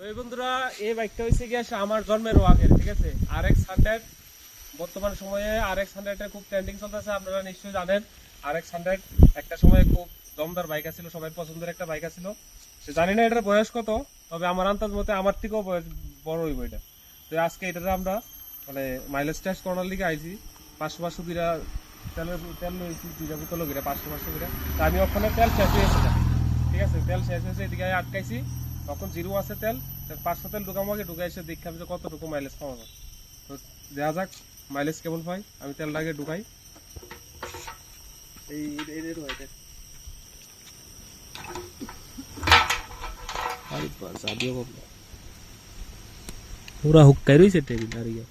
এই বন্ধুরা এই বাইকটা হইছে গিয়ে আমার জন্মেরও আগের, ঠিক আছে। RX 100 বর্তমান সময়ে RX 100 এর খুব ট্রেন্ডিং চলতেছে, আপনারা নিশ্চয়ই জানেন। RX 100 একটা সময় খুব দমদার বাইক ছিল, সবাই পছন্দের একটা বাইক ছিল। সে জানি না এটার বয়স কত, তবে আমার আন্দাজ মতে আমার থেকেও বয়স বড় হইব এটা। তো আজকে এটাতে আমরা মানে মাইলেজ টেস্ট করার লিগে আইছি। 500 দুইটা তেল লইছি, দুইটা বোতল করে 500 করে। তা আমি ওখানে তেল শেষ হয়েছে, ঠিক আছে। তেল শেষ হয়েছে, এদিকে আটকাইছি, তখন জিরো আছে তেল। 500 তেল ঢুকাবো, আগে ঢুকাই এসে দেখলাম যে কতটুকু মাইলেজ পাওয়া যায়। তো দেখা যাক মাইলেজ কেমন পাই। আমি তেলটা আগে ঢুকাই। पूरा हुक्का रही है आ रही है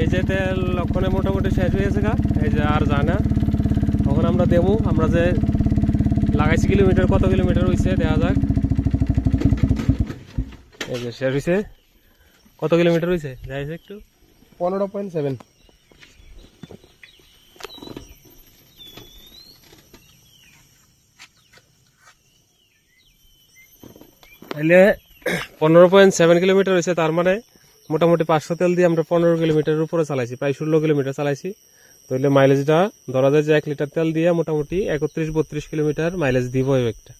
এই যে তেল লক্ষণে মোটামুটি শেষ হয়ে গেছে গা, এই যে আর যায় না। তখন আমরা দেবো, আমরা যে লাগাইছি কিলোমিটার, কত কিলোমিটার হয়েছে দেখা যাক। এই যে শেষ হয়েছে, কত কিলোমিটার হয়েছে যাইছে একটু 15.7 তাহলে 15.7 কিলোমিটার হয়েছে। তার মানে মোটামুটি 500 তেল দিয়ে আমরা 15 কিলোমিটারের উপরে চালাইছি, প্রায় 16 কিলোমিটার চালাইছি। তাহলে মাইলেজটা ধরা যায় যে 1 লিটার তেল দিয়ে মোটামুটি 31-32 কিলোমিটার মাইলেজ দিব এই বাইকটা।